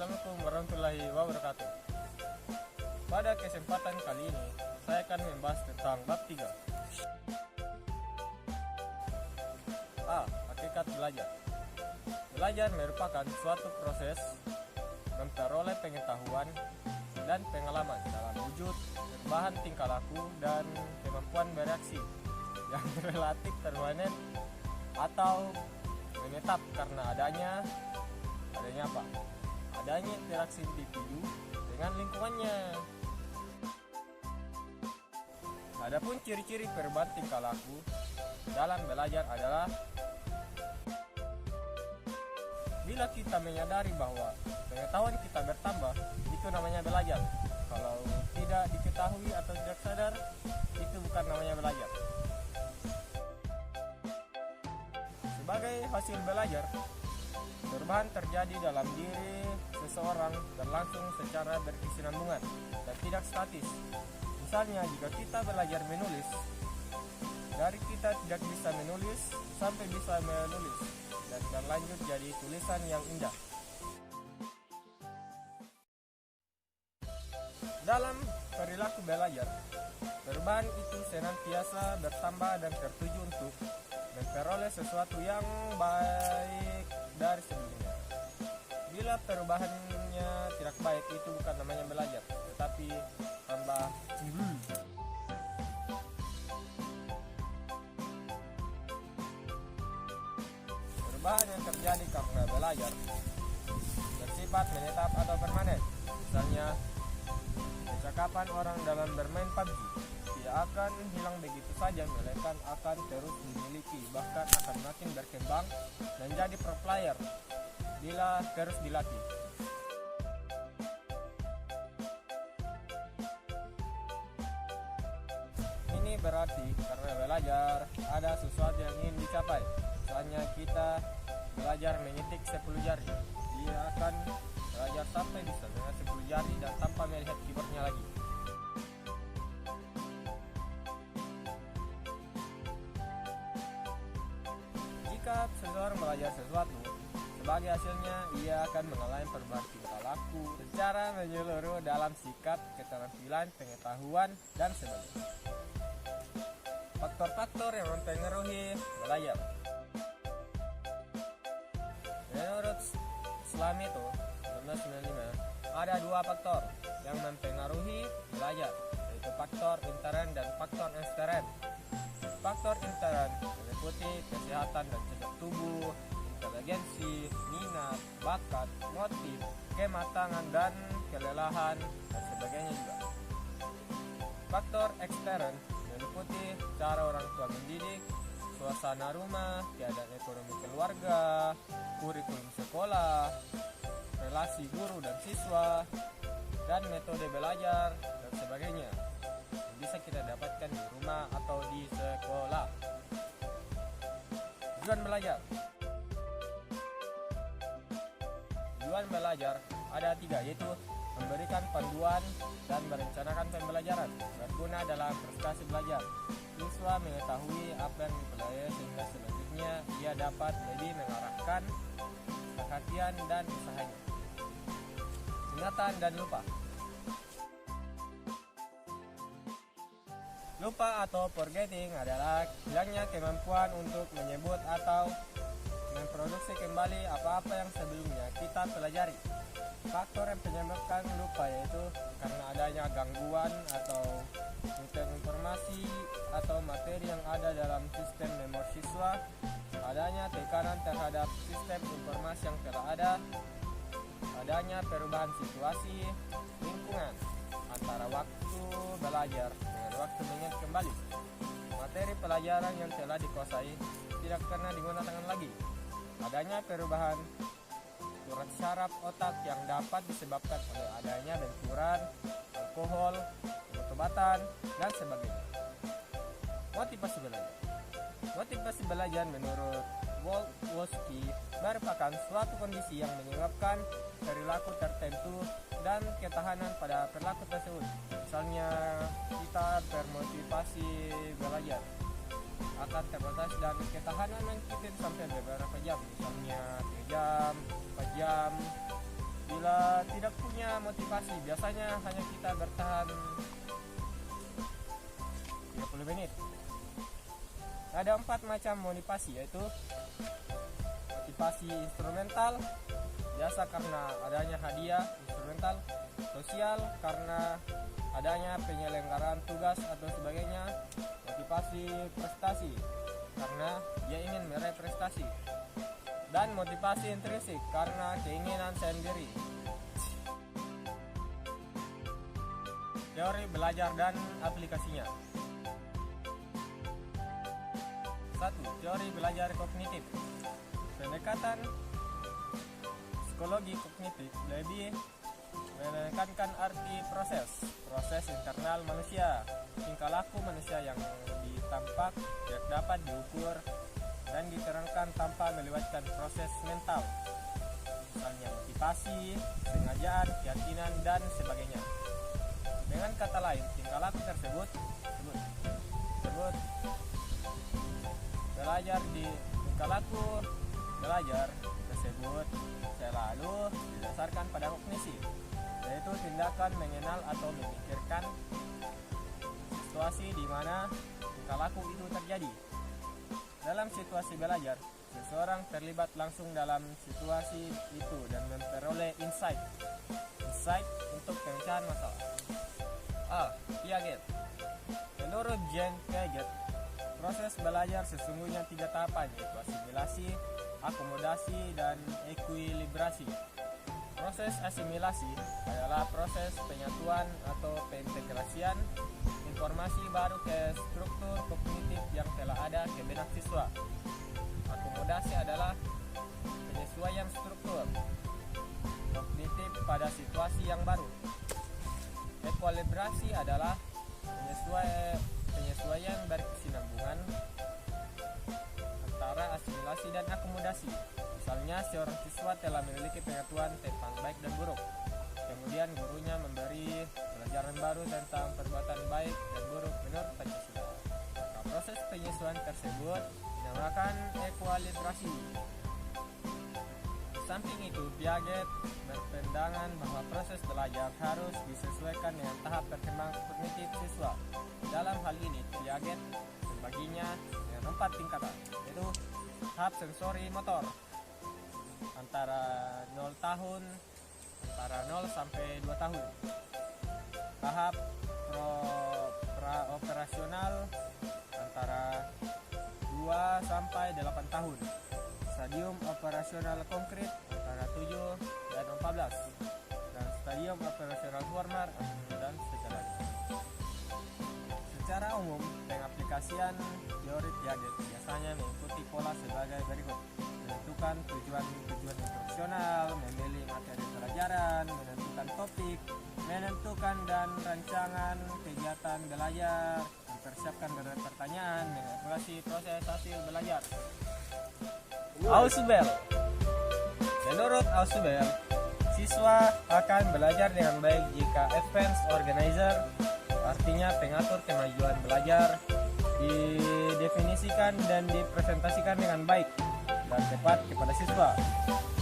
Assalamualaikum warahmatullahi wabarakatuh. Pada kesempatan kali ini, saya akan membahas tentang bab 3. A. Hakikat belajar. Belajar merupakan suatu proses memperoleh pengetahuan dan pengalaman dalam wujud, berbahan tingkah laku, dan kemampuan bereaksi yang relatif permanen atau menetap karena adanya apa? Adanya interaksi individu dengan lingkungannya. Adapun ciri-ciri perubahan tingkah laku dalam belajar adalah bila kita menyadari bahwa pengetahuan kita bertambah, itu namanya belajar. Kalau tidak diketahui atau tidak sadar, itu bukan namanya belajar. Sebagai hasil belajar, perubahan terjadi dalam diri seseorang berlangsung secara berkesinambungan dan tidak statis. Misalnya, jika kita belajar menulis, dari kita tidak bisa menulis sampai bisa menulis dan berlanjut jadi tulisan yang indah. Dalam perilaku belajar, perubahan itu senantiasa bertambah dan tertuju untuk memperoleh sesuatu yang baik dari sebelumnya. Bila perubahannya tidak baik, itu bukan namanya belajar, tetapi tambah cemburu. Perubahan yang terjadi karena belajar bersifat menetap atau permanen. Misalnya, percakapan orang dalam bermain PUBG tidak akan hilang begitu saja, melainkan akan terus dimiliki, bahkan akan makin berkembang dan jadi pro player bila terus dilatih. Ini berarti karena belajar ada sesuatu yang ingin dicapai. Misalnya kita belajar mengetik 10 jari, dia akan belajar sampai bisa dengan 10 jari dan tanpa melihat keyboardnya lagi. Jika seseorang belajar sesuatu, sebagai hasilnya ia akan mengalami perubahan tingkah laku secara menyeluruh dalam sikap, keterampilan, pengetahuan, dan sebagainya. Faktor-faktor yang mempengaruhi belajar. Menurut Islam itu 1995 ada 2 faktor yang mempengaruhi belajar, yaitu faktor intern dan faktor ekstern. Faktor intern meliputi kesehatan dan cedera tubuh, inteligensi, minat, bakat, motif, kematangan dan kelelahan, dan sebagainya juga. Faktor ekstern meliputi cara orang tua mendidik, suasana rumah, keadaan ekonomi keluarga, kurikulum sekolah, relasi guru dan siswa, dan metode belajar, dan sebagainya yang bisa kita dapatkan di rumah atau di sekolah. Tujuan belajar. Tujuan belajar ada 3, yaitu memberikan panduan dan merencanakan pembelajaran, berguna dalam prestasi belajar. Siswa mengetahui apa yang dipelajari sehingga selanjutnya ia dapat lebih mengarahkan perhatian dan usahanya. Ingatan dan lupa. Lupa atau forgetting adalah hilangnya kemampuan untuk menyebut atau memproduksi kembali apa-apa yang sebelumnya kita pelajari. Faktor yang menyebabkan lupa yaitu karena adanya gangguan atau muter informasi atau materi yang ada dalam sistem memori siswa, adanya tekanan terhadap sistem informasi yang telah ada, adanya perubahan situasi lingkungan antara waktu belajar dengan waktu mengingat kembali. Materi pelajaran yang telah dikuasai tidak pernah digunakan lagi. Adanya perubahan surat syaraf otak yang dapat disebabkan oleh adanya benturan, alkohol, obat-obatan, dan sebagainya. Motivasi belajar. Motivasi belajar menurut Wolski merupakan suatu kondisi yang menyebabkan perilaku tertentu dan ketahanan pada perilaku tersebut. Misalnya kita bermotivasi belajar akan terbatas dan ketahanan mengikuti sampai beberapa jam, misalnya 3 jam, 4 jam. Bila tidak punya motivasi, biasanya hanya kita bertahan 30 menit. Ada 4 macam motivasi, yaitu motivasi instrumental, biasa karena adanya hadiah instrumental, sosial karena adanya penyelenggaraan tugas atau sebagainya, motivasi prestasi karena dia ingin meraih prestasi, dan motivasi intrinsik karena keinginan sendiri. Teori belajar dan aplikasinya. 1. Teori belajar kognitif. Pendekatan psikologi kognitif lebih menekankan arti proses internal manusia, tingkah laku manusia yang ditampak tidak dapat diukur dan diterangkan tanpa melibatkan proses mental, misalnya motivasi, sengajaan, keyakinan, dan sebagainya. Dengan kata lain, tingkah laku tersebut belajar tersebut selalu didasarkan pada kognisi, yaitu tindakan mengenal atau memikirkan situasi di mana tingkah laku itu terjadi. Dalam situasi belajar, seseorang terlibat langsung dalam situasi itu dan memperoleh insight untuk pemecahan masalah. Piaget. Menurut Jean Piaget, proses belajar sesungguhnya 3 tahapan, yaitu asimilasi, akomodasi, dan ekuilibrasi. Proses asimilasi adalah proses penyatuan atau pengintegrasian informasi baru ke struktur kognitif yang telah ada ke benak siswa. Akomodasi adalah penyesuaian struktur kognitif pada situasi yang baru. Ekuilibrasi adalah penyesuaian berkesinambungan antara asimilasi dan akomodasi. Misalnya, seorang siswa telah memiliki pengetahuan tentang baik dan buruk. Kemudian gurunya memberi pelajaran baru tentang perbuatan baik dan buruk menurut Pancasila. Maka proses penyesuaian tersebut dinamakan ekuilibrasi. Samping itu, Piaget berpandangan bahwa proses belajar harus disesuaikan dengan tahap perkembangan kognitif siswa. Dalam hal ini, Piaget membaginya dengan 4 tingkatan, yaitu tahap sensori motor antara 0 sampai 2 tahun, tahap praoperasional antara 2 sampai 8 tahun, stadium operasional konkret antara 7 dan 14, dan stadium operasional formal dan sejalannya. Secara umum, pengaplikasian teori Piaget biasanya mengikuti pola sebagai berikut: menentukan tujuan instruksional, memilih materi pelajaran, menentukan topik, menentukan dan rancangan kegiatan belajar, mempersiapkan beberapa pertanyaan, mengevaluasi proses hasil belajar. Ausubel. Menurut Ausubel, siswa akan belajar dengan baik jika advanced organizer, artinya pengatur kemajuan belajar, didefinisikan dan dipresentasikan dengan baik dan tepat kepada siswa.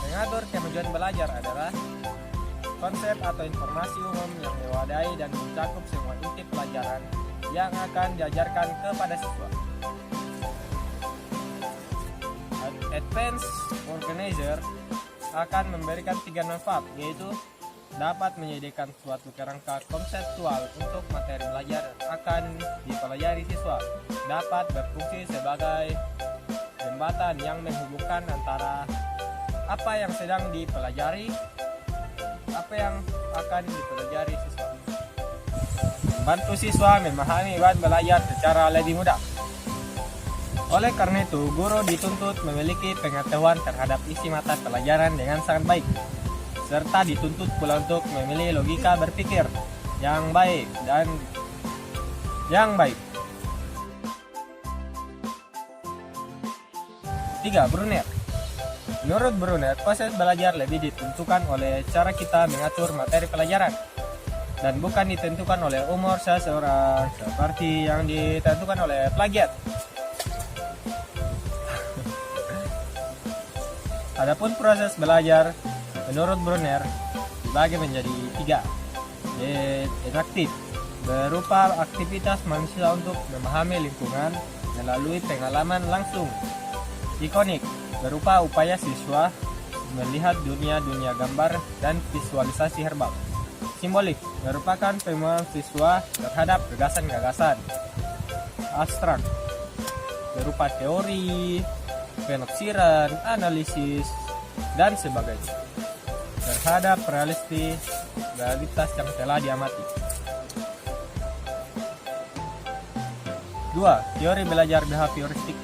Mengatur kemajuan belajar adalah konsep atau informasi umum yang mewadahi dan mencakup semua inti pelajaran yang akan diajarkan kepada siswa. Advanced organizer akan memberikan 3 manfaat, yaitu dapat menyediakan suatu kerangka konseptual untuk materi belajar yang akan dipelajari siswa, dapat berfungsi sebagai jembatan yang menghubungkan antara apa yang sedang dipelajari, apa yang akan dipelajari siswa, membantu siswa memahami bahan belajar secara lebih mudah. Oleh karena itu, guru dituntut memiliki pengetahuan terhadap isi mata pelajaran dengan sangat baik, serta dituntut pula untuk memilih logika berpikir yang baik dan yang baik. 3. Bruner. Menurut Bruner, proses belajar lebih ditentukan oleh cara kita mengatur materi pelajaran dan bukan ditentukan oleh umur seseorang seperti yang ditentukan oleh plagiat. Adapun proses belajar menurut Bruner terbagi menjadi 3. Interaktif, berupa aktivitas manusia untuk memahami lingkungan melalui pengalaman langsung. Ikonik, berupa upaya siswa melihat dunia gambar dan visualisasi herbal. Simbolik, merupakan pemahaman siswa terhadap gagasan-gagasan. Abstrak, berupa teori, penafsiran, analisis, dan sebagainya terhadap realitas yang telah diamati. 2. Teori belajar behavioristik.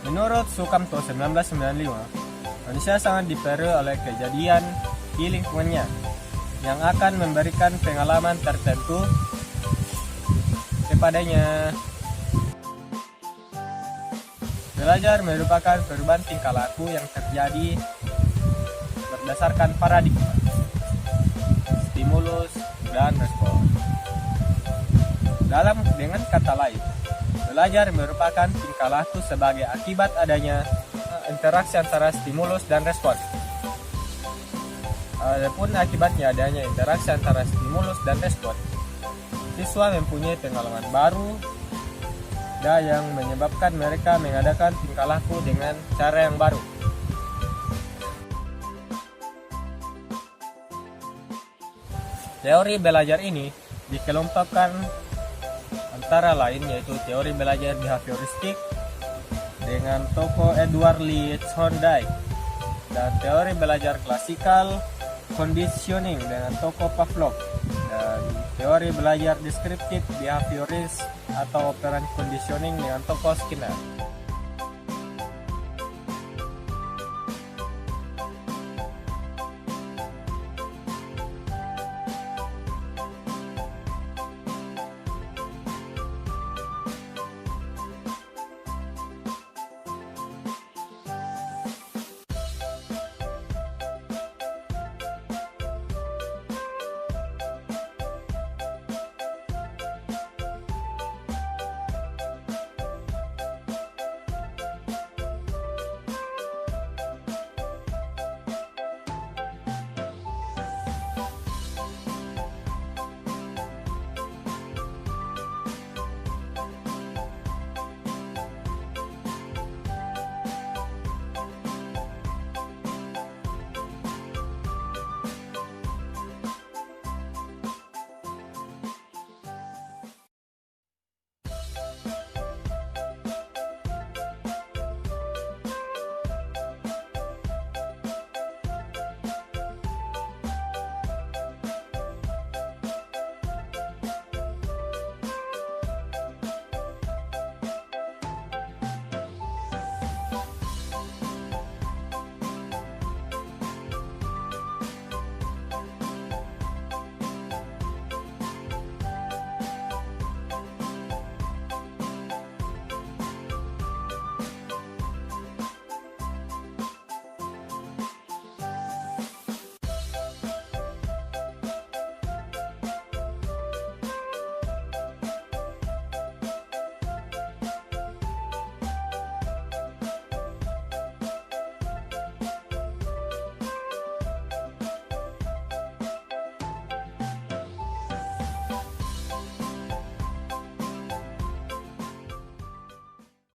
Menurut Sukamto 1995, manusia sangat dipengaruhi oleh kejadian di lingkungannya yang akan memberikan pengalaman tertentu kepadanya. Belajar merupakan perubahan tingkah laku yang terjadi berdasarkan paradigma, stimulus, dan respon. Dengan kata lain, belajar merupakan tingkah laku sebagai akibat adanya interaksi antara stimulus dan respon. Adapun akibatnya adanya interaksi antara stimulus dan respon, siswa mempunyai pengalaman baru dan yang menyebabkan mereka mengadakan tingkah laku dengan cara yang baru. Teori belajar ini dikelompokkan antara lain yaitu teori belajar behavioristik dengan tokoh Edward Lee Thorndike, dan teori belajar klasikal conditioning dengan tokoh Pavlov, dan teori belajar deskriptif behavioris atau operant conditioning dengan tokoh Skinner.